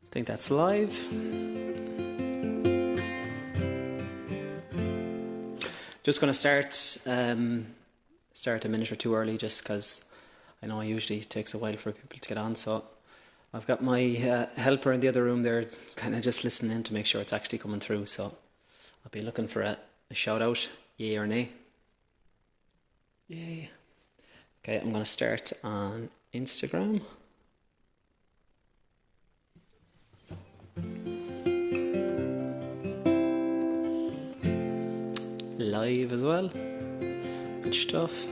I think that's live. Just going to start a minute or two early, just because I know it usually takes a while for people to get on. So I've got my helper in the other room there, kind of just listening in to make sure it's actually coming through. So I'll be looking for a shout out, yay or nay. Yay. Okay, I'm going to start on Instagram. Live as well. Good stuff.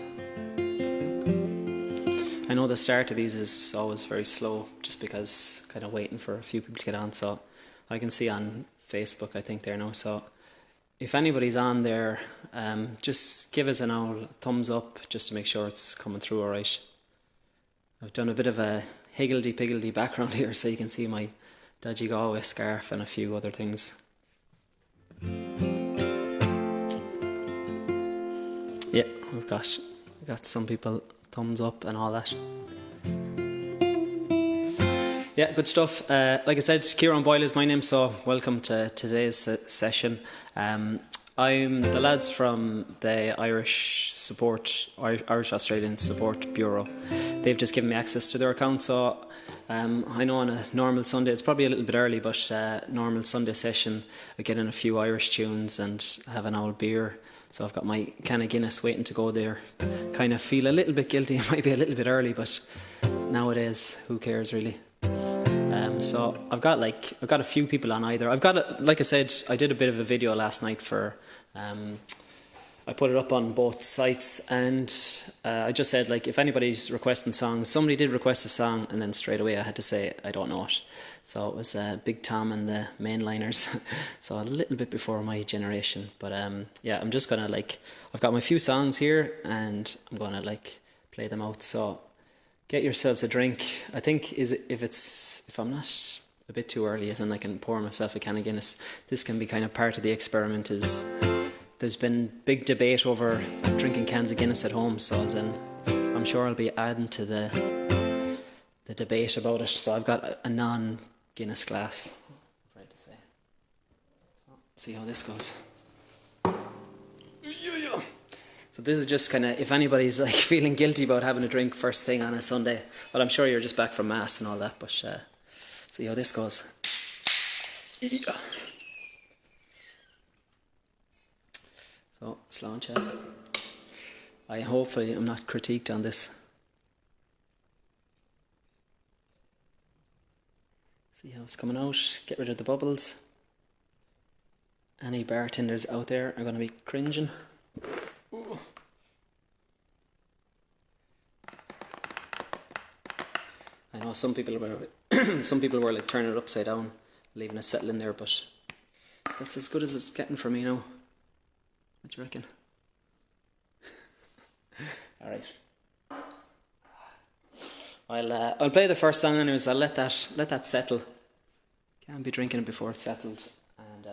I know the start of these is always very slow, just because kind of waiting for a few people to get on. So I can see on Facebook, I think there now. So if anybody's on there, just give us an old thumbs up just to make sure it's coming through all right. I've done a bit of a higgledy-piggledy background here, so you can see my dodgy Galway scarf and a few other things. Yeah, we've got some people thumbs up and all that. Yeah, good stuff. Like I said, Ciaran Boyle is my name, so welcome to today's session. I'm the lads from the Irish Australian Support Bureau. They've just given me access to their account, so I know on a normal Sunday, it's probably a little bit early, but normal Sunday session, I get in a few Irish tunes and have an old beer. So I've got my can of Guinness waiting to go there. Kind of feel a little bit guilty. It might be a little bit early, but nowadays, who cares really? So I've got a few people on either. Like I said, I did a bit of a video last night for. I put it up on both sites, and I just said, like, if anybody's requesting songs, somebody did request a song, and then straight away I had to say I don't know it. So it was Big Tom and the Mainliners, so a little bit before my generation. But yeah, I'm just gonna I've got my few songs here, and I'm gonna play them out. So get yourselves a drink. I think if I'm not a bit too early, as in I can pour myself a can of Guinness. This can be kind of part of the experiment. There's been big debate over drinking cans of Guinness at home, so as in I'm sure I'll be adding to the debate about it. So I've got a non-Guinness glass, I'm afraid to say. So let's see how this goes. So this is just kind of, if anybody's feeling guilty about having a drink first thing on a Sunday, well, I'm sure you're just back from Mass and all that, but see how this goes. So, slow chat. Hopefully I'm not critiqued on this. See how it's coming out. Get rid of the bubbles. Any bartenders out there are going to be cringing. Ooh. I know some people were turning it upside down, leaving it settle in there, but that's as good as it's getting for me now. What do you reckon? All right. I'll play the first song anyways. I'll let that settle. Can't be drinking it before it's settled. And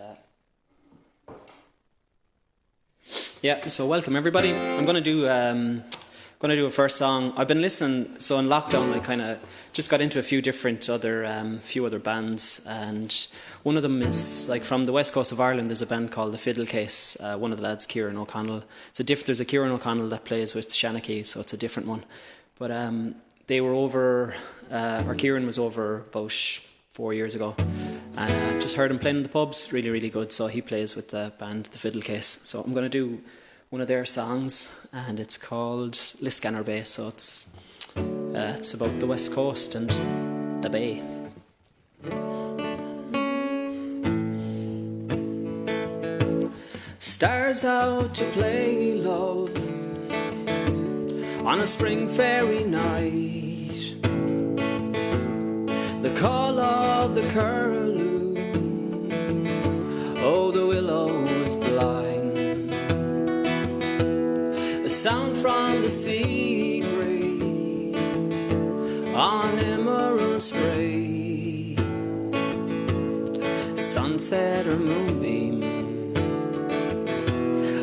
yeah. So welcome everybody. I'm gonna do a first song. I've been listening. So in lockdown, I kind of just got into a few different other bands, and one of them is from the west coast of Ireland. There's a band called the Fiddle Case. One of the lads, Ciaran O'Connell. There's a Ciaran O'Connell that plays with Shanachie, so it's a different one. But they were over, or Ciaran was over about 4 years ago, and I just heard him playing in the pubs. Really, really good. So he plays with the band, the Fiddle Case. So I'm going to do one of their songs, and it's called Liscannor Bay. So it's about the west coast and the bay. Stars out to play love on a spring fairy night. The call of the curlew, oh, the willow is blind. A sound from the sea breeze on emerald spray. Sunset or moonbeam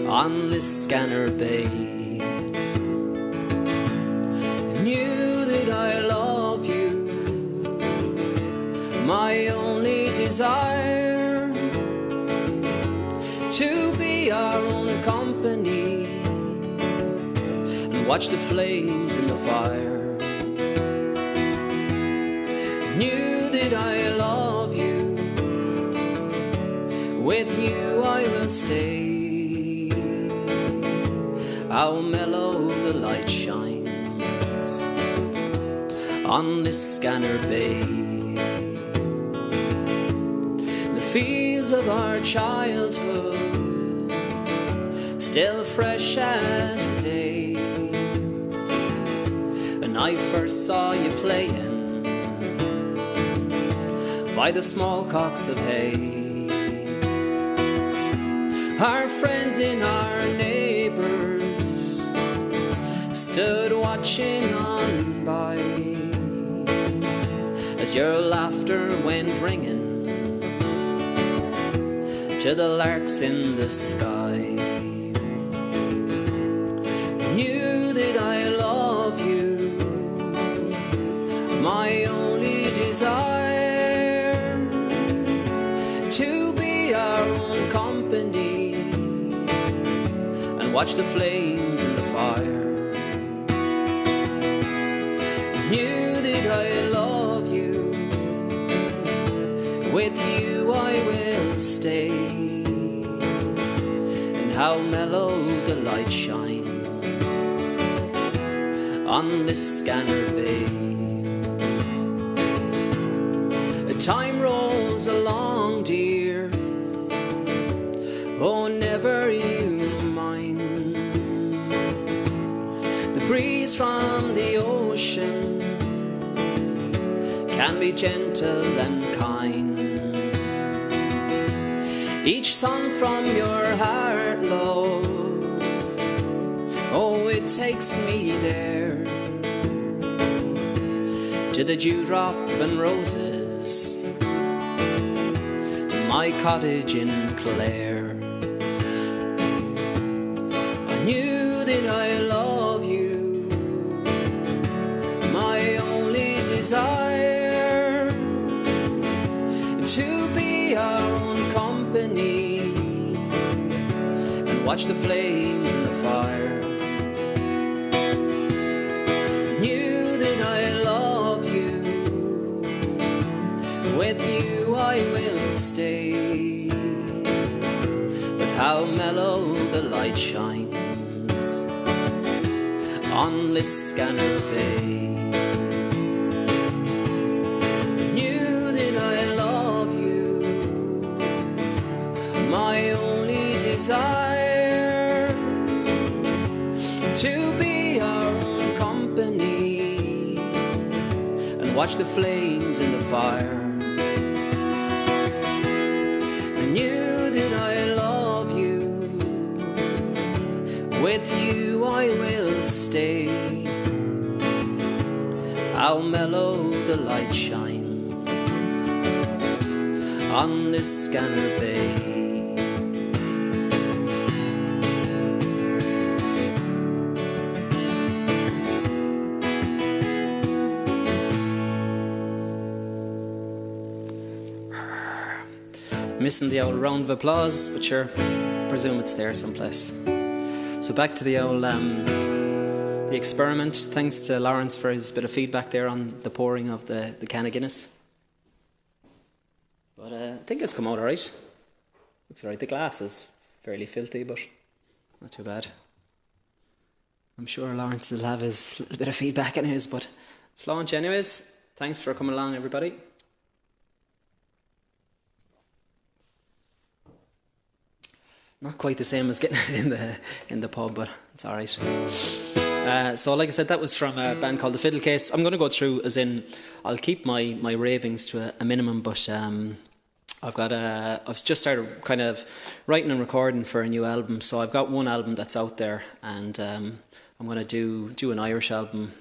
on Liscannor Bay. Knew that I love you, my own desire to be our own company and watch the flames in the fire. Knew that I love you, with you I will stay. How mellow the light shines on this scanner bay. The fields of our childhood, still fresh as the day. And I first saw you playing by the small cocks of hay. Our friends and our neighbours stood watching on by as your laughter went ringing to the larks in the sky. Knew that I love you, my only desire to be our own company and watch the flames in the fire. Knew that I love you, with you I will stay. And how mellow the light shines on this scanner bay. Time rolls along, dear, oh never you mind. The breeze from the ocean can be gentle and kind. Each song from your heart, love, oh it takes me there, to the dewdrop and roses, to my cottage in Clare. I knew that I love you, my only desire to be our own company and watch the flames in the fire. Knew that I love you, with you I will stay. But how mellow the light shines on this scanner bay. Knew that I love you, my only desire to be our own company and watch the flames in the fire. I knew that I love you, with you I will stay. How mellow the light shines on this scanner bay. Missing the old round of applause, but sure, presume it's there someplace. So back to the old the experiment. Thanks to Lawrence for his bit of feedback there on the pouring of the can of Guinness. But I think it's come out alright. Looks alright. The glass is fairly filthy, but not too bad. I'm sure Lawrence will have his little bit of feedback in his, but it's launch anyways. Thanks for coming along, everybody. Not quite the same as getting it in the pub, but it's all right. So, like I said, that was from a band called The Fiddle Case. I'm going to go through, as in, I'll keep my ravings to a minimum, but I've just started kind of writing and recording for a new album. So I've got one album that's out there, and I'm going to do an Irish album.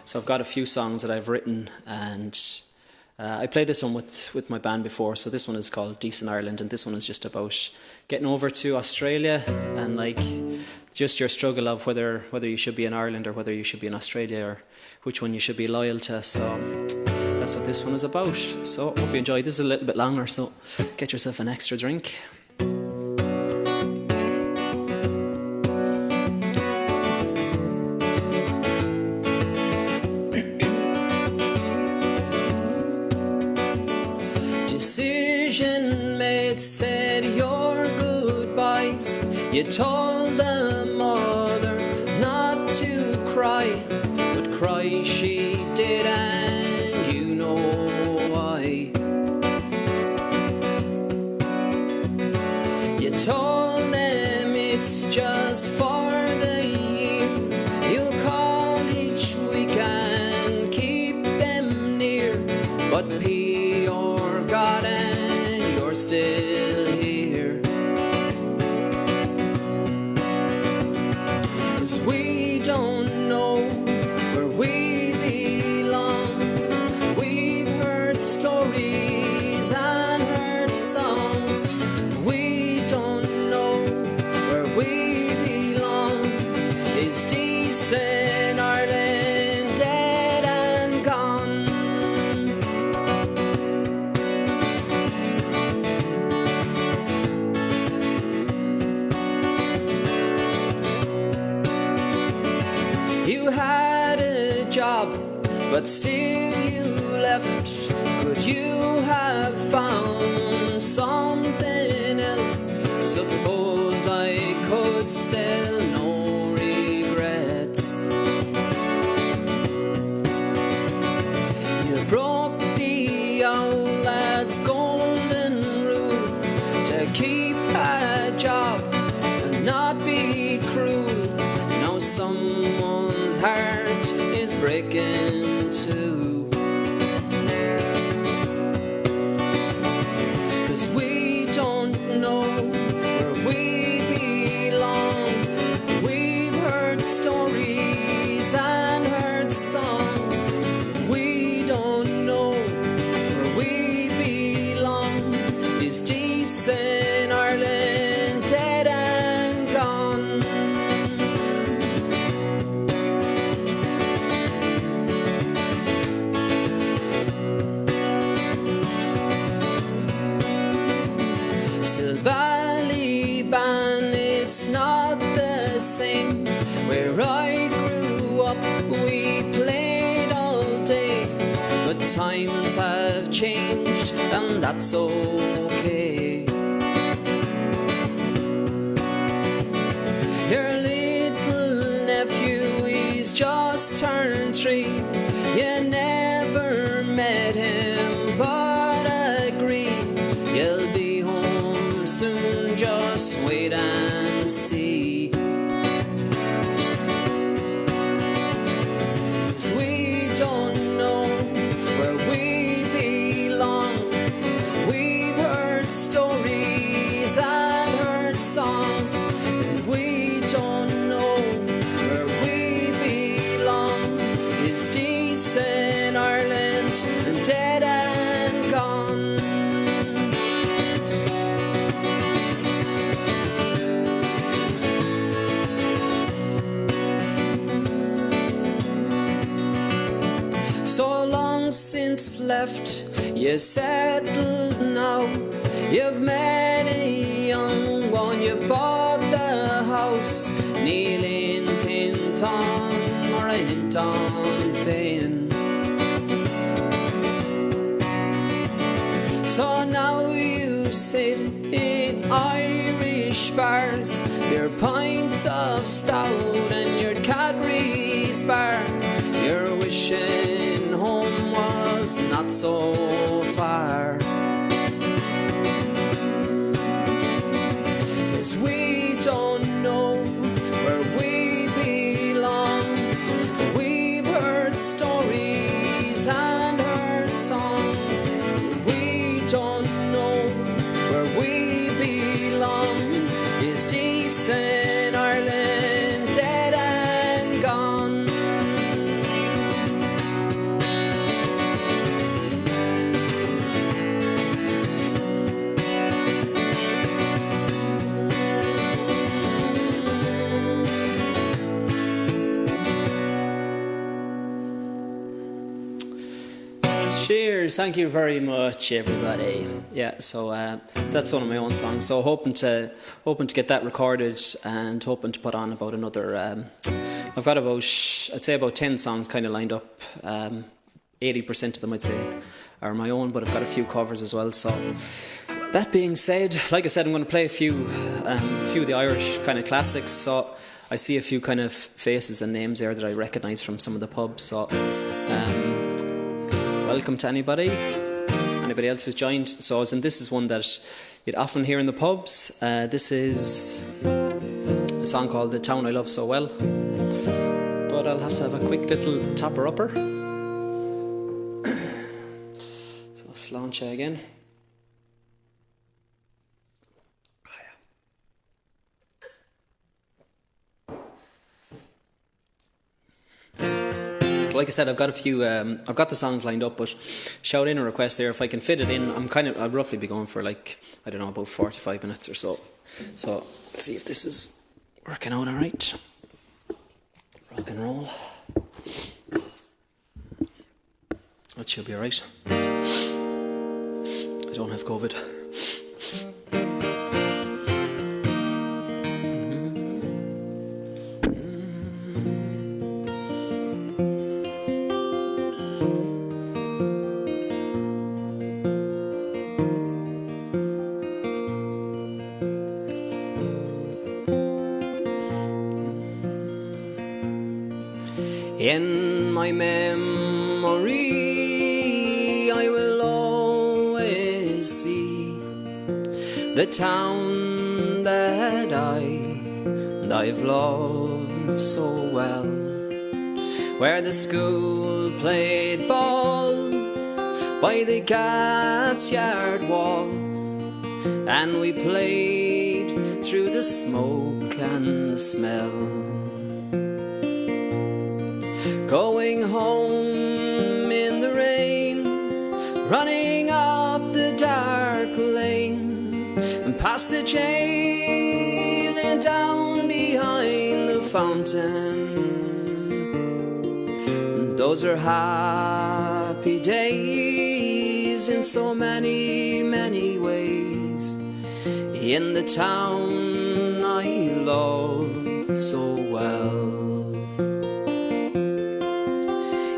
So I've got a few songs that I've written, and I played this one with my band before. So this one is called Decent Ireland, and this one is just about getting over to Australia and like just your struggle of whether you should be in Ireland or whether you should be in Australia, or which one you should be loyal to. So that's what this one is about. So hope you enjoy. This is a little bit longer, so get yourself an extra drink. Decision made, said your goodbyes. You told the mother not to cry, but cry she did, and you know why. You told them it's just for the year. You'll call each week and keep them near, but God, and you're still here. 'Cause we don't know where we belong. We've heard stories and heard songs. We don't know where we belong. Is decent Ireland dead and gone? You had a job, but still you left. Could you have found something else? Suppose I could still, no regrets. You broke the old lad's golden rule to keep a job and not be cruel. Now someone's heart is breaking too. 'Cause we don't know where we belong. We've heard stories and heard songs. We don't know where we belong. Is decent Ireland dead and gone? Still Ballyban, it's not the same. Where I grew up, we played all day, but times have changed, and that's okay. Your little nephew, he's just turned 3. You never met him, but agree you'll be home soon. Just wait and see. 'Cause we don't know where we belong. We've heard stories and heard songs, and we don't know where we belong. Is decent Ireland dead and gone? So long since left, you settled now. You've met a young one, you bought the house. Neil in Tinton or in Fane. So now you sit in Irish bars, your pint of stout and your Cadbury's bar. You're wishing home was not so far. 'Cause we don't know where we belong. We've heard stories and heard songs. We don't know where we belong. Is decent Ireland dead and gone? Cheers, thank you very much, everybody. Yeah, so that's one of my own songs. So hoping to get that recorded and hoping to put on about another. I've got about, I'd say about 10 songs kind of lined up. 80% of them I'd say are my own, but I've got a few covers as well. So that being said, like I said, I'm going to play a few of the Irish kind of classics. So I see a few kind of faces and names there that I recognise from some of the pubs. So welcome to anybody else who's joined. So this is one that you'd often hear in the pubs. This is a song called The Town I Love So Well. But I'll have to have a quick little topper-upper. So sláinte again. Like I said, I've got a few. I've got the songs lined up, but shout in a request there if I can fit it in. I'd roughly be going for like, I don't know, about 45 minutes or so. So let's see if this is working out all right. Rock and roll. That should be all right. I don't have COVID. In my memory, I will always see the town that I've loved so well, where the school played ball by the gas yard wall, and we played through the smoke and the smell. Going home in the rain, running up the dark lane, and past the jail and down behind the fountain. And those are happy days in so many, many ways, in the town I love so well.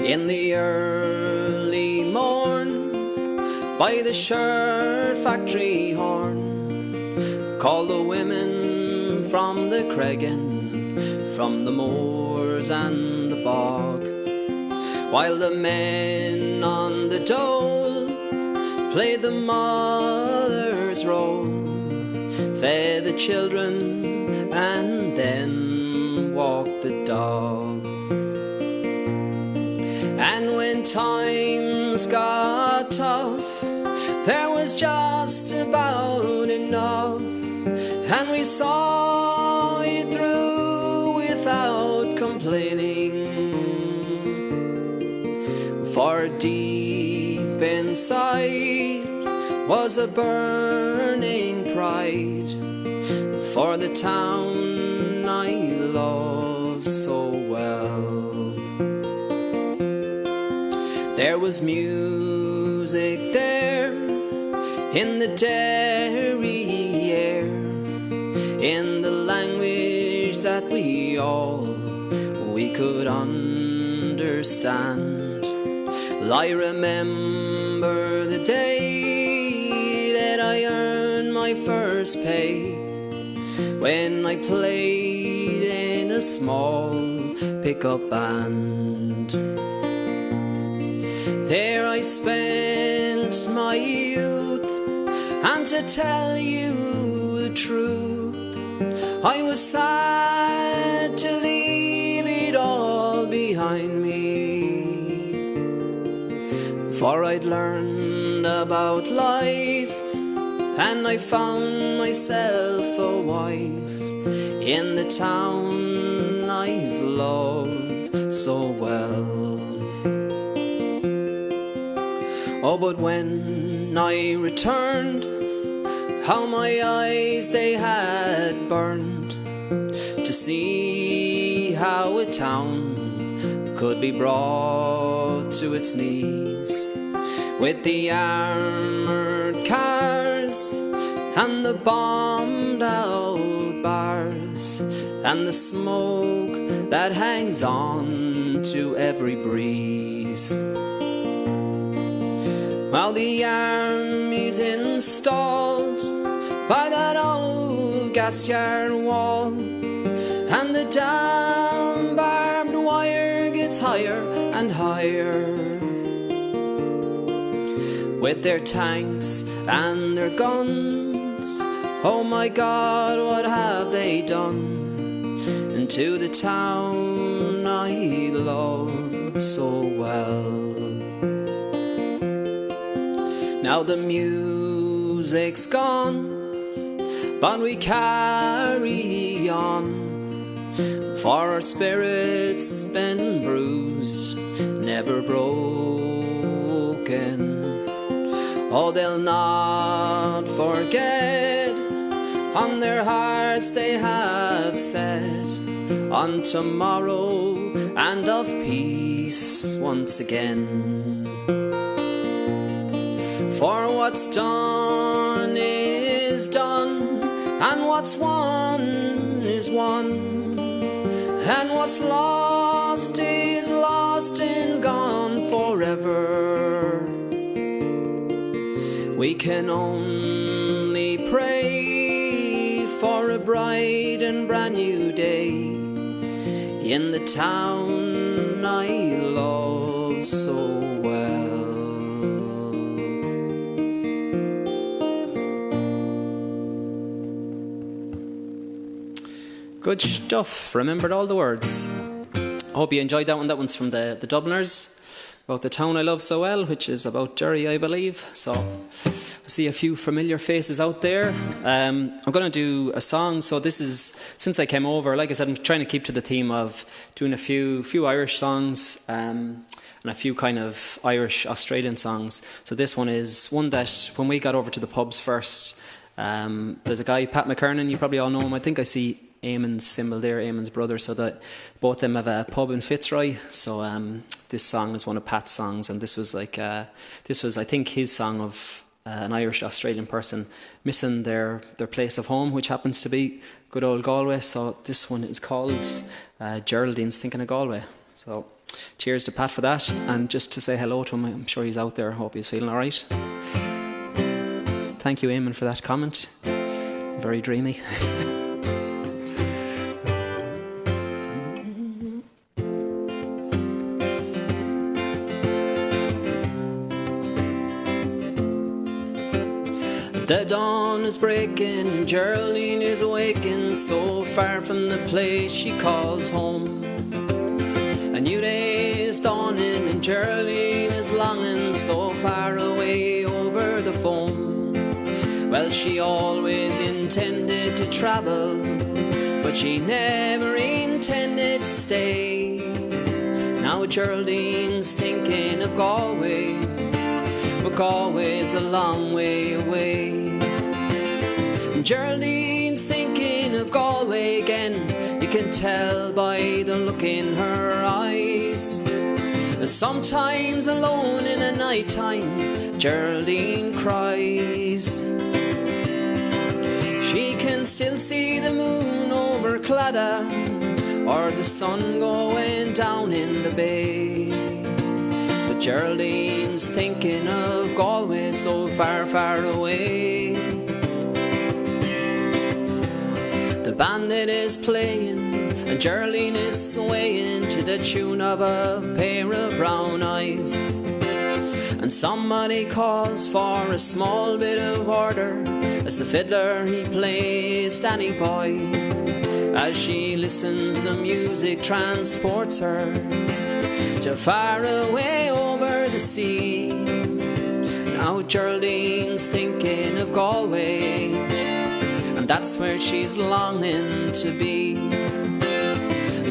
In the early morn, by the shirt factory horn, call the women from the Cregan, from the moors and the bog, while the men on the dole played the mother's role, fed the children and then walked the dog. And when times got tough, there was just about enough, and we saw it through without complaining. For deep inside was a burning pride for the town I love so well. There was music there in the dairy air, in the language that we could understand. I remember the day that I earned my first pay, when I played in a small pickup band. There I spent my youth, and to tell you the truth, I was sad to leave it all behind me. For I'd learned about life, and I found myself a wife in the town I've loved so well. Oh, but when I returned, how my eyes they had burned, to see how a town could be brought to its knees, with the armoured cars and the bombed out bars and the smoke that hangs on to every breeze. While the army's installed by that old gas yard wall, and the damn barbed wire gets higher and higher, with their tanks and their guns. Oh my God, what have they done to the town I love so well? Now the music's gone, but we carry on, for our spirit's been bruised, never broken. Oh, they'll not forget, on their hearts they have said, on tomorrow and of peace once again. For what's done is done, and what's won is won, and what's lost is lost and gone forever. We can only pray for a bright and brand new day in the town I love so well. Good stuff. Remembered all the words. I hope you enjoyed that one. That one's from the Dubliners, about the town I love so well, which is about Derry, I believe. So I see a few familiar faces out there. I'm going to do a song. So this is, since I came over, like I said, I'm trying to keep to the theme of doing a few Irish songs and a few kind of Irish Australian songs. So this one is one that when we got over to the pubs first, there's a guy, Pat McKernan, you probably all know him. I think I see Eamon's symbol there, Eamon's brother, so that both of them have a pub in Fitzroy. So this song is one of Pat's songs, and this was I think his song of an Irish Australian person missing their place of home, which happens to be good old Galway. So this one is called Geraldine's Thinking of Galway. So cheers to Pat for that, and just to say hello to him, I'm sure he's out there, I hope he's feeling alright. Thank you, Eamon, for that comment. Very dreamy. The dawn is breaking, Geraldine is awaking, so far from the place she calls home. A new day is dawning and Geraldine is longing, so far away over the foam. Well, she always intended to travel, but she never intended to stay. Now Geraldine's thinking of Galway, but Galway's a long way away. Geraldine's thinking of Galway again, you can tell by the look in her eyes. Sometimes alone in the night time, Geraldine cries. She can still see the moon over Claddagh, or the sun going down in the bay. But Geraldine's thinking of Galway, so far, far away. The bandit is playing and Geraldine is swaying to the tune of a pair of brown eyes. And somebody calls for a small bit of order as the fiddler he plays Danny Boy. As she listens, the music transports her to far away over the sea. Now Geraldine's thinking of Galway, and that's where she's longing to be.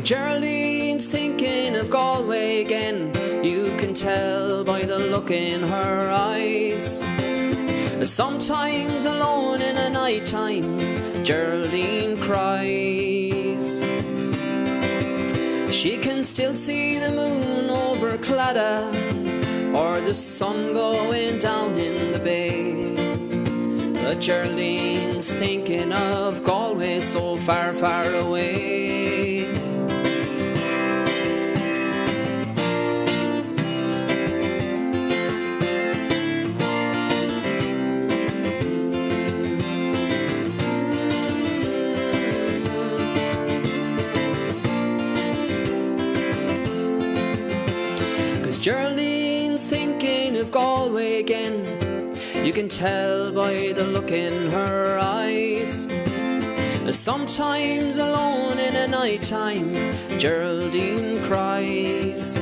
Geraldine's thinking of Galway again, you can tell by the look in her eyes. Sometimes alone in the night time, Geraldine cries. She can still see the moon over Claddagh, or the sun going down in the bay. But Geraldine's thinking of Galway so far, far away. 'Cause Geraldine's thinking of Galway again. You can tell by the look in her eyes. Sometimes alone in a night time, Geraldine cries.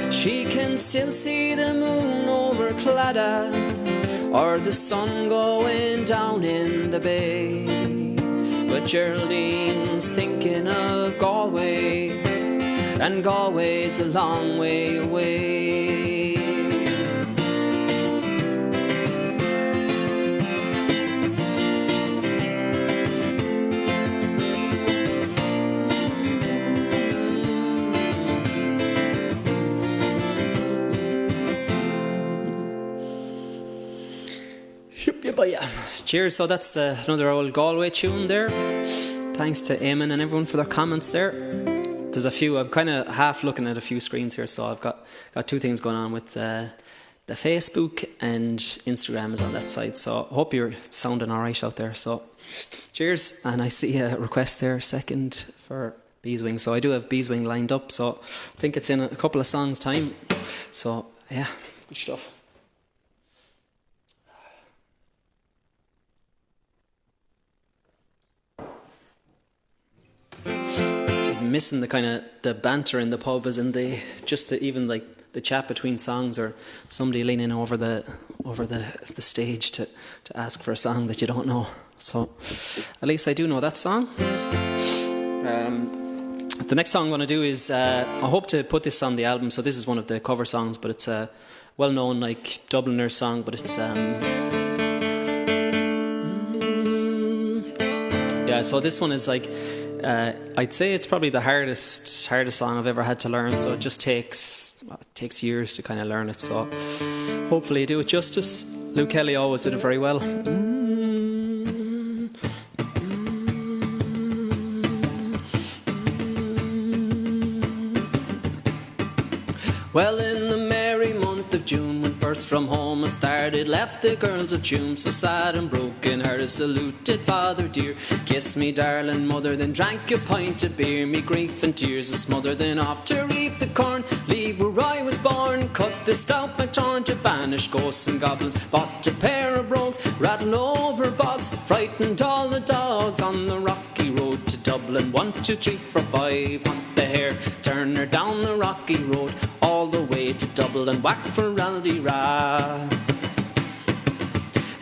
She can still see the moon over Claddagh, or the sun going down in the bay. But Geraldine's thinking of Galway, and Galway's a long way away. Cheers. So that's another old Galway tune there. Thanks to Eamon and everyone for their comments there. There's a few, I'm kind of half looking at a few screens here, so I've got two things going on with the Facebook, and Instagram is on that side, so I hope you're sounding alright out there. So cheers. And I see a request there, second for Beeswing, so I do have Beeswing lined up, so I think it's in a couple of songs time. So yeah, good stuff. Missing the kind of the banter in the pub, as in even like the chat between songs, or somebody leaning over the stage to ask for a song that you don't know. So at least I do know that song. The next song I'm going to do is I hope to put this on the album. So this is one of the cover songs, but it's a well-known like Dubliner song, but it's yeah. So this one is like. I'd say it's probably the hardest song I've ever had to learn, so it just takes years to kind of learn it, so hopefully I do it justice. Luke Kelly always did it very well. Well, in the merry month of June, when first from home I started, left the girls of Tuam so sad and broken hearted, saluted father dear, kissed me darling mother, then drank a pint of beer, me grief and tears a smother, then off to reap the corn, leave where I was born, cut the stout McTorn to banish ghosts and goblins, bought a pair of brogues, rattled over bogs, frightened all the dogs on the rocky road to Dublin. 1, 2, 3, 4, 5, hunt the hare, turn her down the rocky road, all the way to Dublin, whack for Aldera.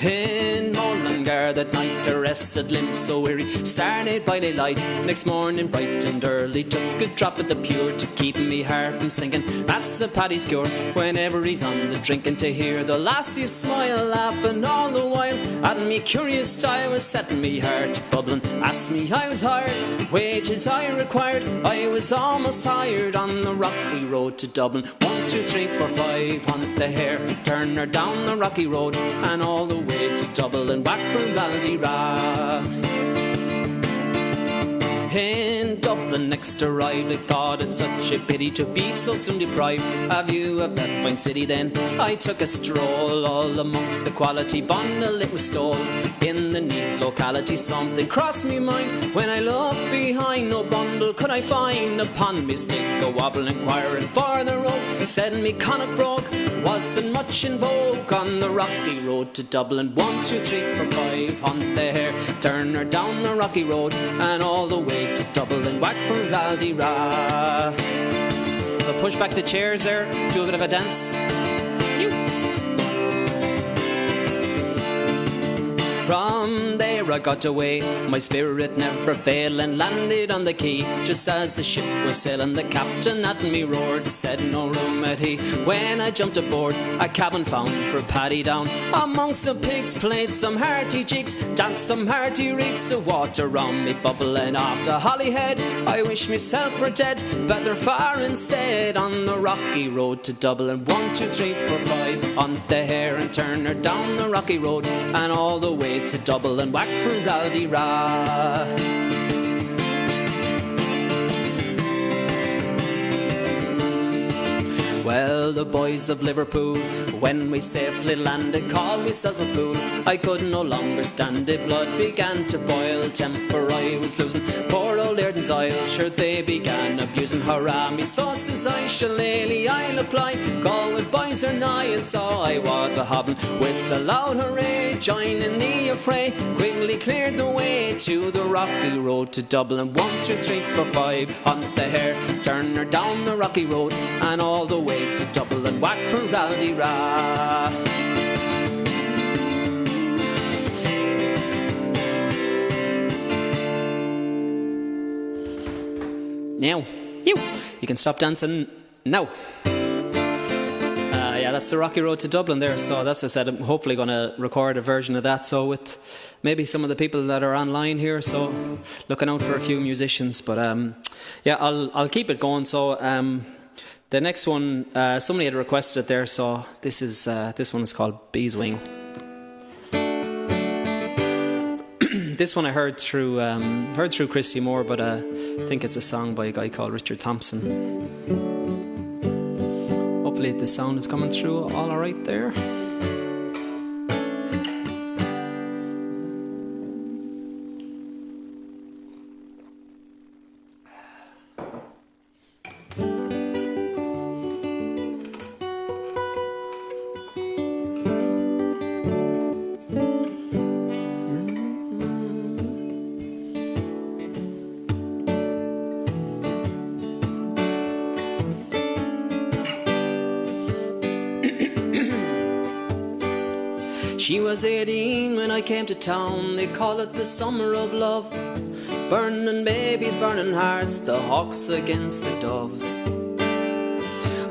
In Mullingar that night I rested, limbs so weary, started by daylight. Next morning bright and early, took a drop of the pure to keep me heart from sinking. That's a Paddy's cure whenever he's on the drinking, to hear the lassies smile, laughing all the while at me. Curious style was setting me heart bubbling. Asked me I was hired, wages I required. I was almost tired on the rocky road to Dublin. 1, 2, 3, 4, 5, hunt the hare, turn her down the rocky road, and all the way to Dublin, back for Aldera. In Dublin next arrived, I thought it such a pity to be so soon deprived a view of that fine city. Then I took a stroll all amongst the quality bundle it was stole. In the neat locality something crossed me mind, when I looked behind no bundle could I find. Upon me stick a wobble inquiring for the road, said me Connacht brogue wasn't much in vogue on the rocky road to Dublin. 1, 2, 3, 4, 5, hunt the hare, turn her down the rocky road, and all the way to Dublin, whack for Aldera. So push back the chairs there, do a bit of a dance. From there before I got away. My spirit never failed and landed on the quay. Just as the ship was sailing, the captain at me roared, said no room at he. When I jumped aboard, a cabin found for Paddy down. Amongst the pigs played some hearty jigs, danced some hearty rigs, to water round me bubbling after Holyhead. I wish myself were dead, better far instead. On the rocky road to Dublin, 1, 2, 3, 4, 5. On the Hare and Turner, down the rocky road, and all the way to Dublin, whack for Raldira. Well, the boys of Liverpool, when we safely landed, called myself a fool. I could no longer stand it, blood began to boil, temper I was losing. Poor old Airden's Isle, sure they began abusing. Hurrah, me sauces I shillelagh I'll apply. Galway boys are nigh, and so I was a hobbin' with a loud hooray, joining the affray. Quickly cleared the way to the rocky road to Dublin, 1, 2, 3, 4, 5. On the Hare, Turner, down the rocky road, and all the way to Dublin, whack for Raldira. Now, you can stop dancing now. Yeah, that's the rocky road to Dublin there. So that's, as I said, I'm hopefully going to record a version of that. So with maybe some of the people that are online here. So looking out for a few musicians. But yeah, I'll keep it going. So the next one, somebody had requested it there, so this one is called Bee's Wing. This one I heard through Christy Moore, but I think it's a song by a guy called Richard Thompson. Hopefully the sound is coming through all right there. She was 18 when I came to town. They call it the summer of love. Burning babies, burning hearts, the hawks against the doves.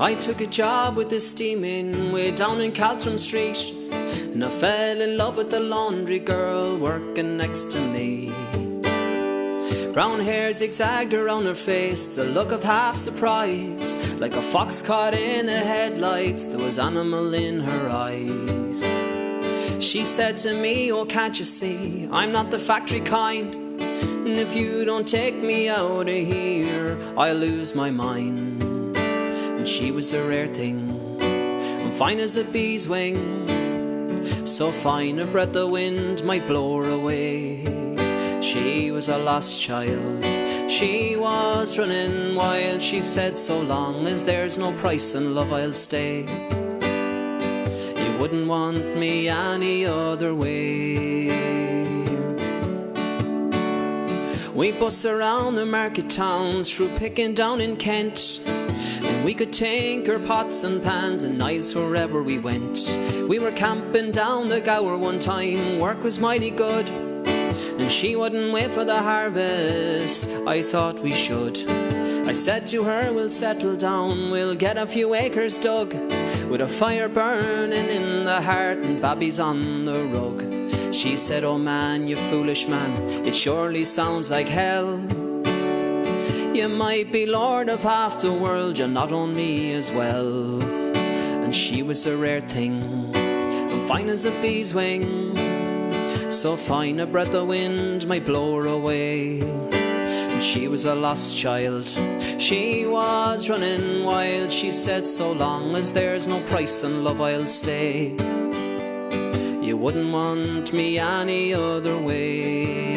I took a job with the steaming way down in Caltram Street, and I fell in love with the laundry girl working next to me. Brown hair zigzagged around her face, the look of half surprise. Like a fox caught in the headlights, there was animal in her eyes. She said to me, oh, can't you see, I'm not the factory kind, and if you don't take me out of here, I'll lose my mind. And she was a rare thing, and fine as a bee's wing, so fine a breath of wind might blow her away. She was a lost child, she was running wild. She said, so long as there's no price in love, I'll stay. Wouldn't want me any other way. We bus around the market towns, through picking down in Kent, and we could take our pots and pans and knives wherever we went. We were camping down the Gower one time, work was mighty good, and she wouldn't wait for the harvest, I thought we should. I said to her, we'll settle down, we'll get a few acres dug, with a fire burning in the heart and babbies on the rug. She said, oh man, you foolish man, it surely sounds like hell. You might be lord of half the world, you're not on me as well. And she was a rare thing, and fine as a bee's wing, so fine a breath of wind might blow her away. And she was a lost child, she was running wild. She said, so long as there's no price in love, I'll stay. You wouldn't want me any other way.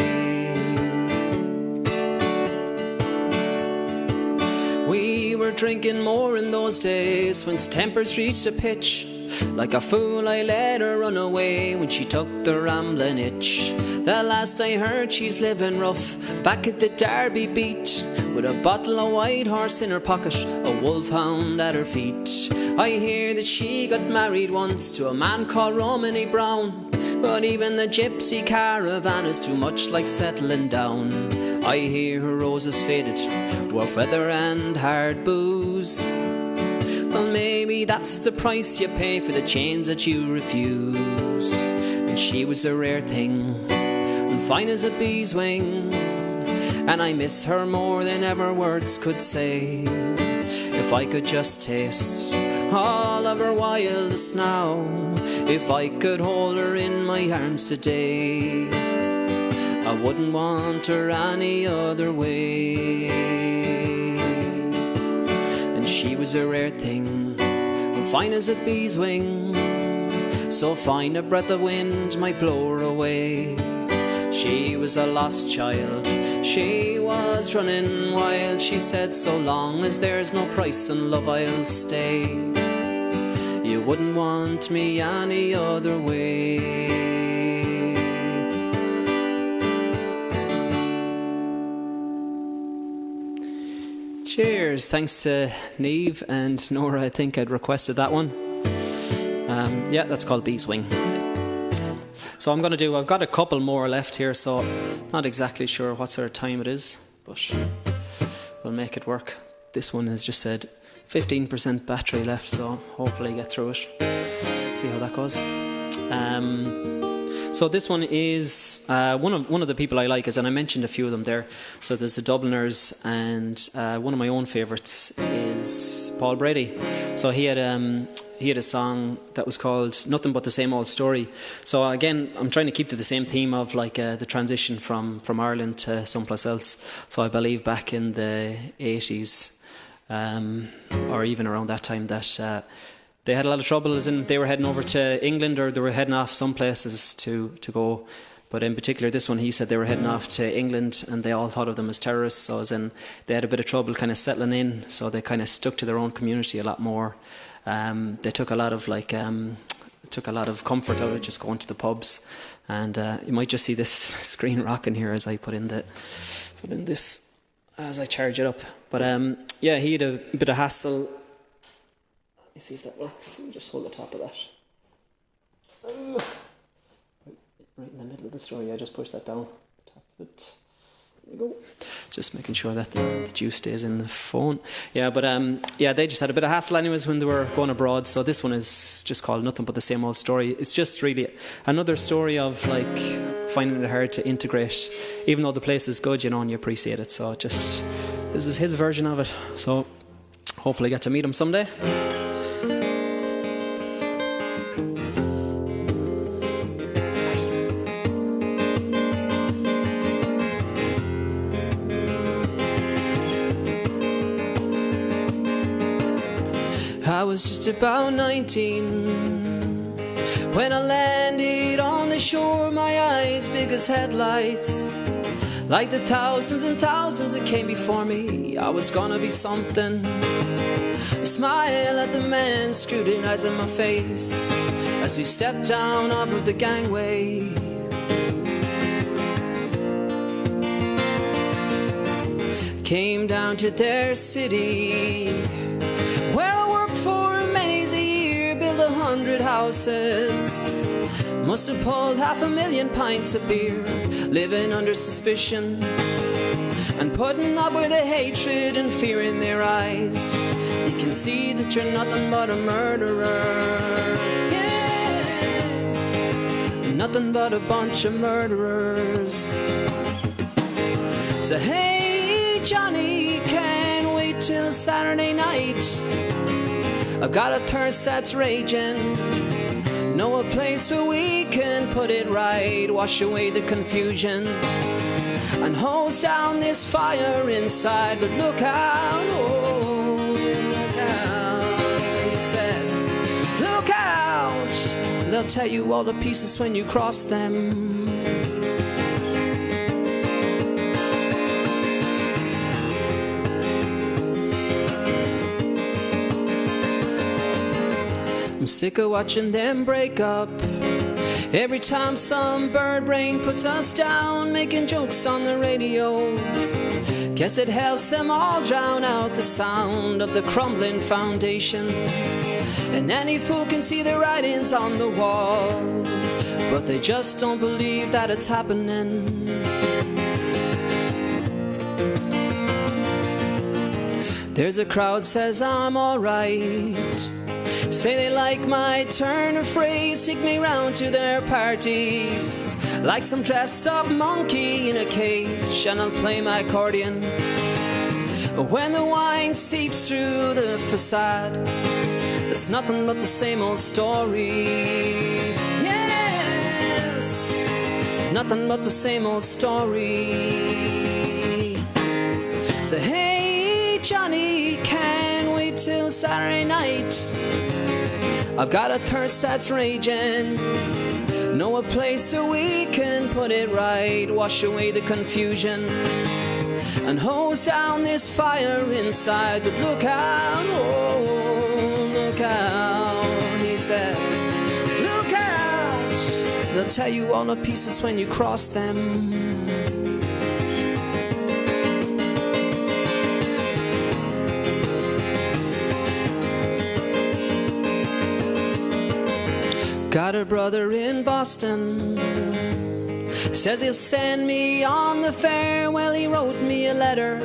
We were drinking more in those days, when tempers reached a pitch. Like a fool I let her run away when she took the rambling itch. The last I heard, she's living rough back at the Derby beat, with a bottle of White Horse in her pocket, a wolfhound at her feet. I hear that she got married once to a man called Romany Brown, But even the gypsy caravan is too much like settling down. I hear her roses faded, were feather and hard booze. Well, maybe that's the price you pay for the chains that you refuse. And she was a rare thing, and fine as a bee's wing, and I miss her more than ever words could say. If I could just taste all of her wildest now, if I could hold her in my arms today, I wouldn't want her any other way. And she was a rare thing, and fine as a bee's wing, so fine a breath of wind might blow her away. She was a lost child, she was running wild. She said, so long as there's no price in love, I'll stay. You wouldn't want me any other way. Cheers. Thanks to Niamh and Nora. I think I'd requested that one. Yeah, that's called Bee's Wing. So I've got a couple more left here, so not exactly sure what sort of time it is, but we'll make it work. This one has just said 15% battery left, so hopefully get through it. See how that goes. So this one is one of the people I like, and I mentioned a few of them there. So there's the Dubliners, and one of my own favourites is Paul Brady. So he had a song that was called Nothing But the Same Old Story. So again, I'm trying to keep to the same theme of like the transition from Ireland to someplace else. So I believe back in the 80s, or even around that time, that they had a lot of trouble, as in they were heading over to England, or they were heading off some places to go. But in particular, this one, he said they were heading off to England, and they all thought of them as terrorists. So as in, they had a bit of trouble kind of settling in, so they kind of stuck to their own community a lot more. They took a lot of comfort out of just going to the pubs, and you might just see this screen rocking here as I put in this as I charge it up. But yeah, he had a bit of hassle. Let me see if that works. Let me just hold the top of that. Right in the middle of the story, I just push that down. Top of it. There we go. Just making sure that the juice stays in the phone. Yeah, but yeah, they just had a bit of hassle anyways when they were going abroad. So this one is just called Nothing But the Same Old Story. It's just really another story of like finding it hard to integrate, even though the place is good, and you appreciate it. So this is his version of it. So hopefully get to meet him someday. I was just about 19 when I landed on the shore, my eyes big as headlights. Like the thousands and thousands that came before me, I was gonna be something. I smile at the man scrutinizing my face as we stepped down off of the gangway. Came down to their city, where I worked for many's a year, built 100 houses, must have pulled 500,000 pints of beer, living under suspicion and putting up with the hatred and fear in their eyes. You can see that you're nothing but a murderer, yeah, nothing but a bunch of murderers. So hey Johnny, can't wait till Saturday night. I've got a thirst that's raging, know a place where we can put it right, wash away the confusion and hose down this fire inside. But look out, oh, look out, he said, look out, they'll tear you all to pieces when you cross them. I'm sick of watching them break up. Every time some bird brain puts us down, making jokes on the radio. Guess it helps them all drown out the sound of the crumbling foundations. And any fool can see the writings on the wall. but they just don't believe that it's happening. There's a crowd says I'm alright, say they like my turn of phrase, take me round to their parties like some dressed up monkey in a cage, and I'll play my accordion when the wine seeps through the facade. It's nothing but the same old story. Yes, nothing but the same old story. So hey Johnny, can't wait till Saturday night. I've got a thirst that's raging, know a place where we can put it right, wash away the confusion and hose down this fire inside. But look out, oh, look out, he says, look out, they'll tear you all to pieces when you cross them. Got a brother in Boston, says he'll send me on the fair. Well, he wrote me a letter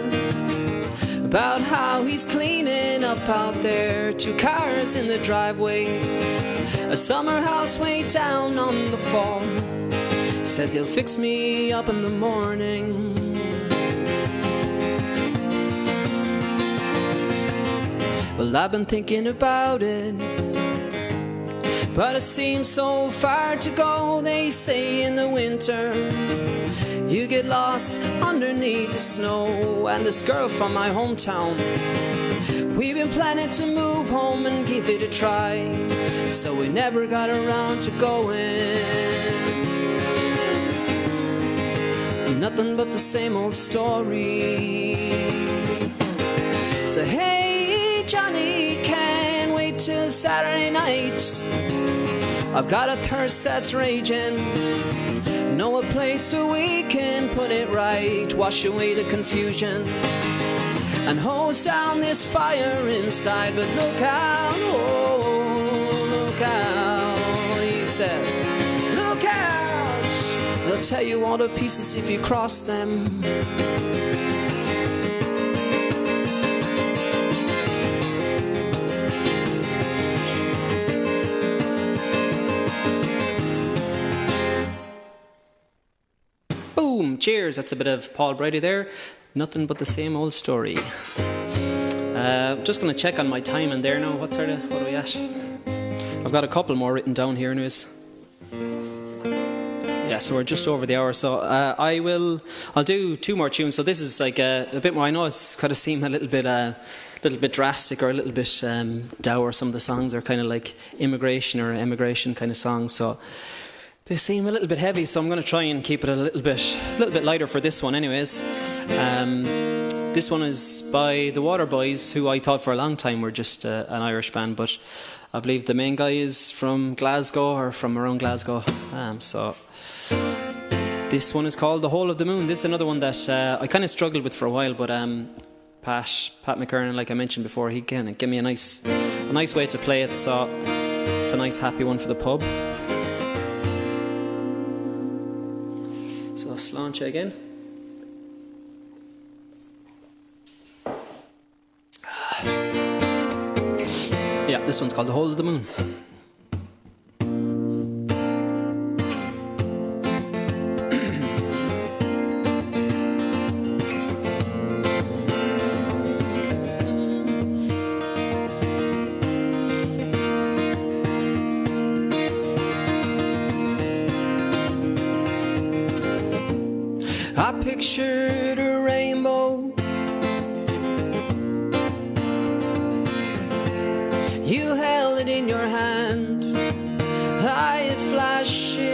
about how he's cleaning up out there. 2 cars in the driveway, a summer house way down on the fall. Says he'll fix me up in the morning. Well, I've been thinking about it, but it seems so far to go. They say in the winter you get lost underneath the snow. And this girl from my hometown, we've been planning to move home and give it a try, so we never got around to going. Nothing but the same old story. So hey Johnny, can't wait till Saturday night. I've got a thirst that's raging, know a place where we can put it right, wash away the confusion and hose down this fire inside. But look out, oh, look out, he says, look out, they'll tear you all to pieces if you cross them. Cheers, that's a bit of Paul Brady there. Nothing but the same old story. Just going to check on my timing there now. What are we at? I've got a couple more written down here anyways. Yeah, so we're just over the hour. So I'll do 2 more tunes. So this is like a bit more, I know it's kind of seem a little bit drastic or a little bit dour. Some of the songs are kind of like immigration or emigration kind of songs. So they seem a little bit heavy, so I'm going to try and keep it a little bit lighter for this one anyways. This one is by the Waterboys, who I thought for a long time were just an Irish band, but I believe the main guy is from Glasgow or from around Glasgow. So this one is called The Whole of the Moon. This is another one that I kind of struggled with for a while, but Pat McKernan, like I mentioned before, he kind of gave me a nice way to play it, so it's a nice happy one for the pub. Sláinte again. Yeah, this one's called The Whole of the Moon. I pictured a rainbow, you held it in your hand, it flashes.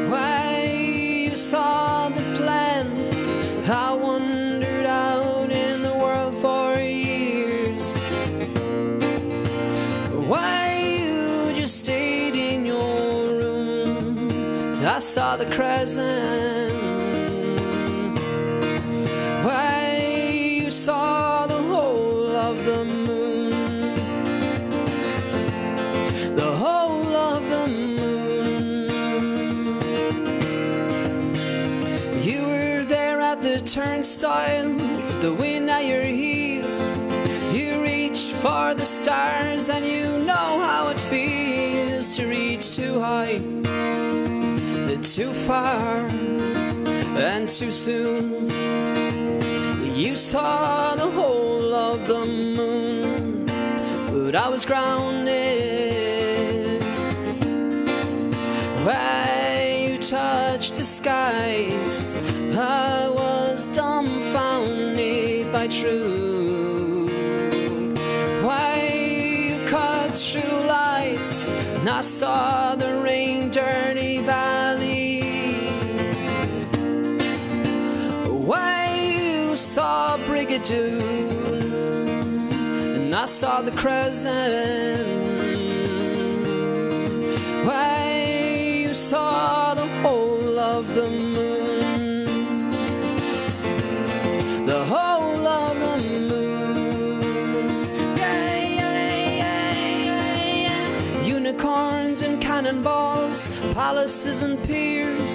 Why you saw the plan, I wandered out in the world for years. Why you just stayed in your room, I saw the crescent. Why you saw the whole of the moon, the whole for the stars, and you know how it feels to reach too high, too far, and too soon. You saw the whole of the moon, but I was grounded when you touched the skies. I was dumbfounded by truth. Why you cut through lies, and I saw the rain-dirty valley. Why you saw Brigadoon, and I saw the crescent. Why you saw the whole of the moon, the whole of the moon. Yeah, yeah, yeah, yeah, yeah. Unicorns and cannonballs, palaces and piers,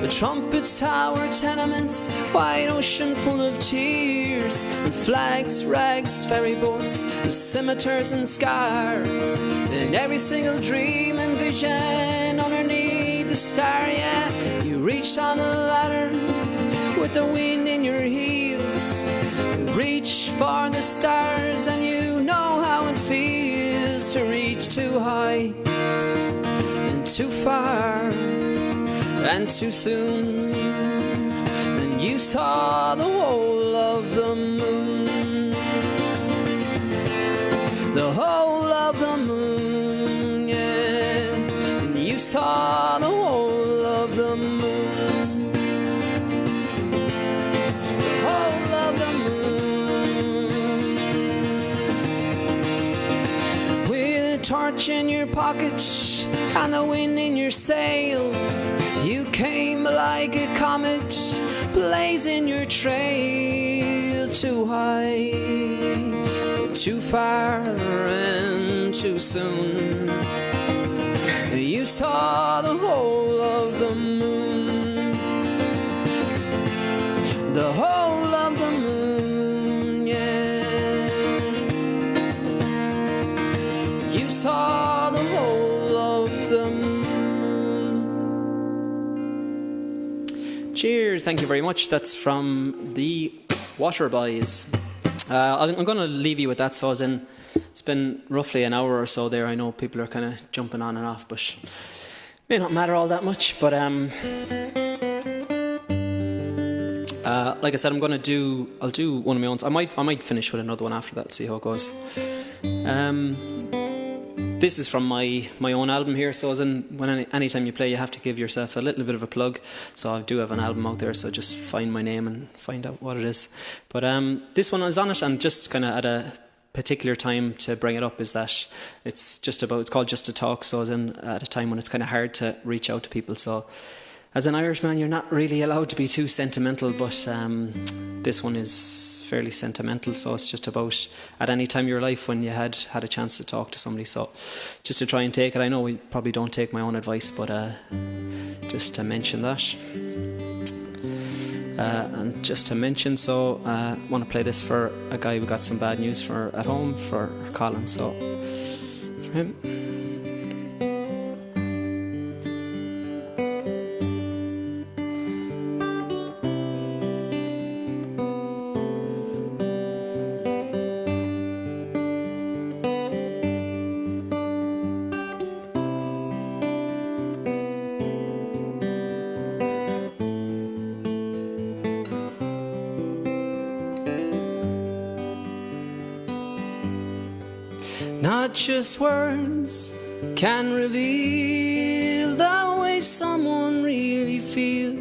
the trumpets, tower, tenements, wide ocean full of tears, and flags, rags, ferry boats, scimitars and scars, and every single dream and vision underneath the star. Yeah, you reached on the ladder with the wind in your heels. You reach for the stars, and you know how it feels to reach too high and too far and too soon. And you saw the whole of the moon, the whole of the moon, yeah. And you saw the whole of the moon, the whole of the moon. With a torch in your pocket and the wind in your sail, you came like a comet, blazing your trail. Too high, too far, and too soon. You saw the whole of the moon, the whole of the moon, yeah. You saw the whole of the moon. Cheers, thank you very much. That's from the Water Boys. I'm going to leave you with that. So as in, it's been roughly an hour or so there. I know people are kind of jumping on and off, but may not matter all that much. But like I said, I'll do one of my own. I might finish with another one after that. See how it goes. This is from my own album here, so as in anytime you play, you have to give yourself a little bit of a plug. So I do have an album out there, so just find my name and find out what it is. But this one is on it, and just kind of at a particular time to bring it up is that it's called Just to Talk. So as in at a time when it's kind of hard to reach out to people. So as an Irishman, you're not really allowed to be too sentimental, but this one is fairly sentimental. So it's just about at any time in your life when you had a chance to talk to somebody. So just to try and take it. I know we probably don't take my own advice, but just to mention that. And just to mention, so I want to play this for a guy who got some bad news for at home, for Colin. So for him. Not just words can reveal the way someone really feels.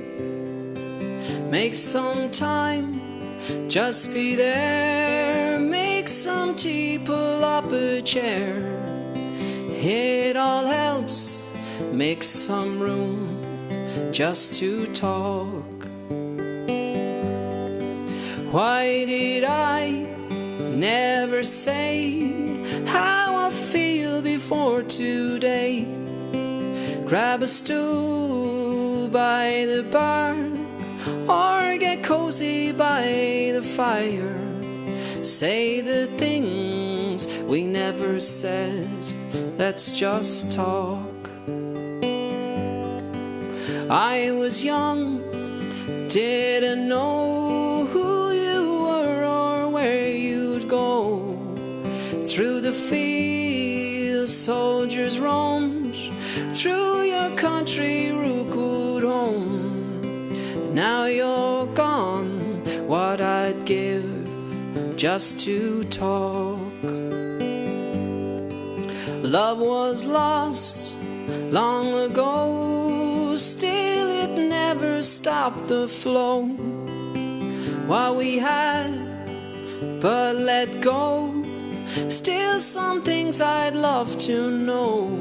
Make some time, just be there. Make some tea, pull up a chair. It all helps. Make some room just to talk. Why did I never say how I feel before today? Grab a stool by the bar or get cozy by the fire. Say the things songs we never said. Let's just talk. I was young, didn't know who you were or where you'd go. Through the fields soldiers roamed, through your country Rookwood home. Now you're gone, what I'd give just to talk. Love was lost long ago, still it never stopped the flow. What we had but let go, still some things I'd love to know.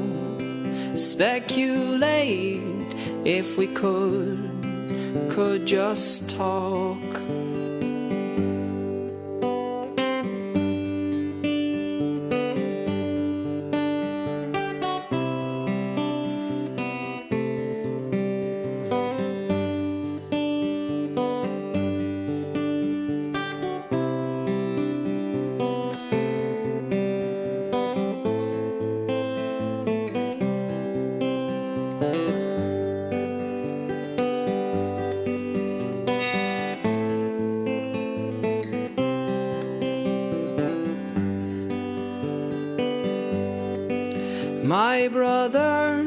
Speculate if we could just talk. My brother,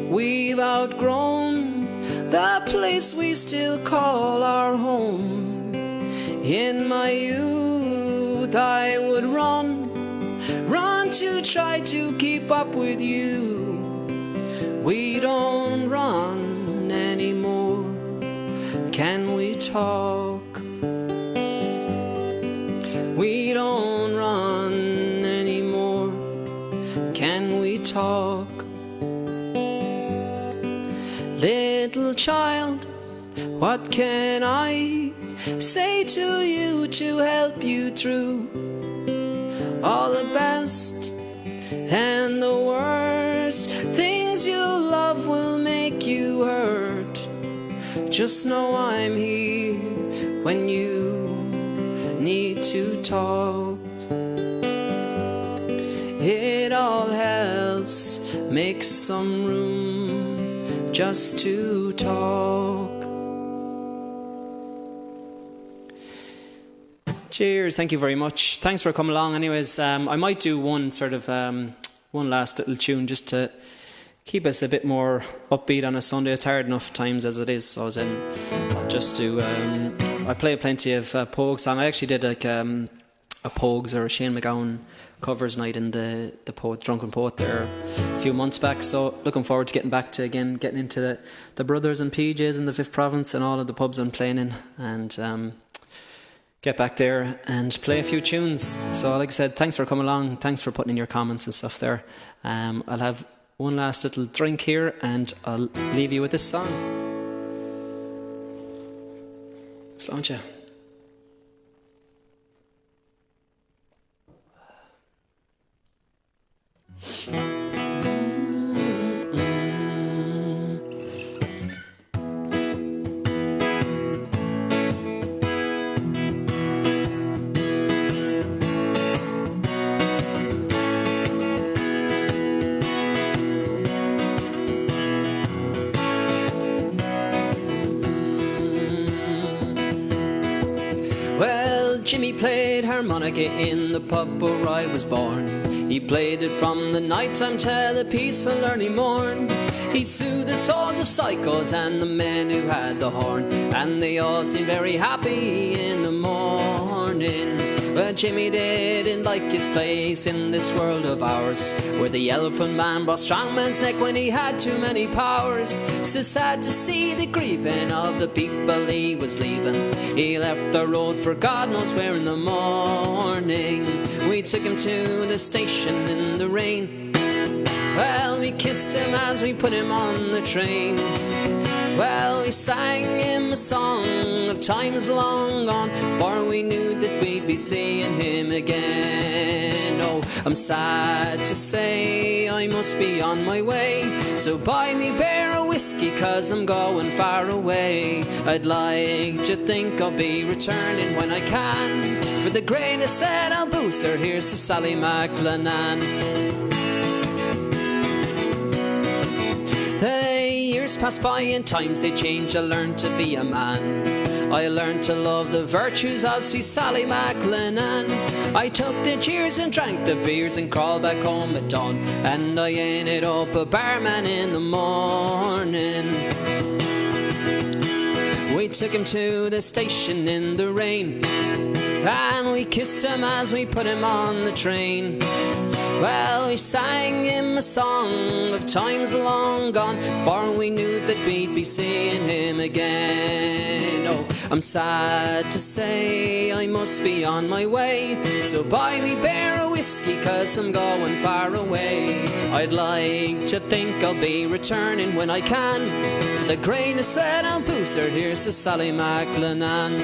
we've outgrown the place we still call our home. In my youth I would run to try to keep up with you. We don't run anymore, can we talk? We don't run anymore, can we talk? Little child, what can I say to you to help you through? All the best and the worst things you love will make you hurt. Just know I'm here when you need to talk. It all helps make some room just to talk. Cheers, thank you very much. Thanks for coming along. Anyways, I might do one sort of one last little tune just to keep us a bit more upbeat on a Sunday. It's hard enough times as it is, so I'll just do I play plenty of Pogue song. I actually did like a Pogues or a Shane MacGowan covers night in the Drunken Poet there a few months back, so looking forward to getting back to getting into the Brothers and PJs in the 5th Province and all of the pubs I'm playing in, and get back there and play a few tunes. So like I said, thanks for coming along, thanks for putting in your comments and stuff there. I'll have one last little drink here and I'll leave you with this song. Sláinte. Jimmy played harmonica in the pub where I was born. He played it from the night time till the peaceful early morn. He'd soothe the souls of cycles and the men who had the horn, and they all seemed very happy in the morning. Well, Jimmy didn't like his place in this world of ours, where the elephant man brought strong man's neck when he had too many powers. So sad to see the grieving of the people he was leaving. He left the road for God knows where in the morning. We took him to the station in the rain. Well, we kissed him as we put him on the train. Well, we sang him a song of times long gone, for we knew that we'd be seeing him again. Oh, I'm sad to say I must be on my way, so buy me beer or whiskey, 'cause I'm going far away. I'd like to think I'll be returning when I can, For the greatest little boozer, here's to Sally McLennan. The years pass by and times they change, I learned to be a man. I learned to love the virtues of sweet Sally McLennan. I took the cheers and drank the beers and crawled back home at dawn, and I ended up a barman in the morning. We took him to the station in the rain, and we kissed him as we put him on the train. Well, we sang him a song of times long gone, for we knew that we'd be seeing him again. Oh, I'm sad to say I must be on my way, so buy me beer of whiskey, 'cause I'm going far away. I'd like to think I'll be returning when I can. The greatest little boozer, here's to Sally McLennan.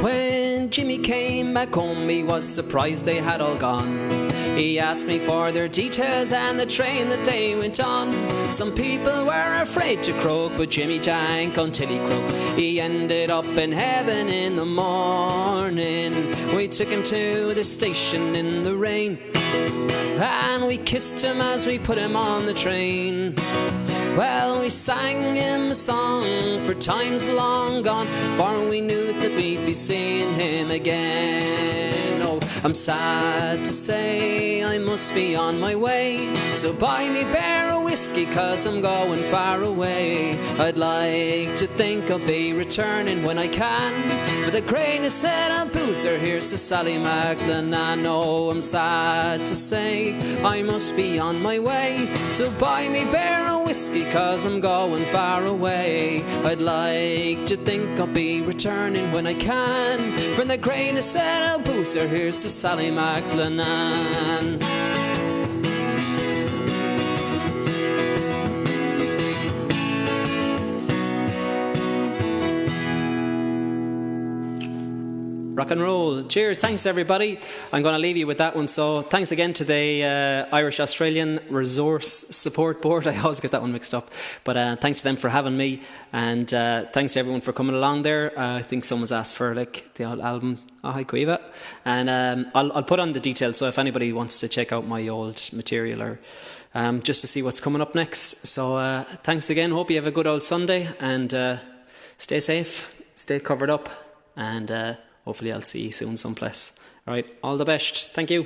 When Jimmy came back home, he was surprised they had all gone. He asked me for their details and the train that they went on. Some people were afraid to croak, but Jimmy drank until he croaked. He ended up in heaven in the morning. We took him to the station in the rain, and we kissed him as we put him on the train. Well, we sang him a song for times long gone, for we knew that we'd be seeing him again. Oh, I'm sad to say I must be on my way, so buy me beer of whiskey, 'cause I'm going far away. I'd like to think I'll be returning when I can. For the greatest little boozer, here's to Sally McLennan. Oh, I'm sad to say I must be on my way, so buy me beer of whiskey, 'cause I'm going far away. I'd like to think I'll be returning when I can. From the greatest little boozer, here's to Sally McLennan. Rock and roll. Cheers. Thanks, everybody. I'm going to leave you with that one. So thanks again to the Irish Australian Resource Support Board. I always get that one mixed up. But thanks to them for having me. And thanks to everyone for coming along there. I think someone's asked for the old album, Hi Cuiva. And I'll put on the details. So if anybody wants to check out my old material or just to see what's coming up next. So thanks again. Hope you have a good old Sunday. And stay safe. Stay covered up. And hopefully I'll see you soon someplace. All right, all the best. Thank you.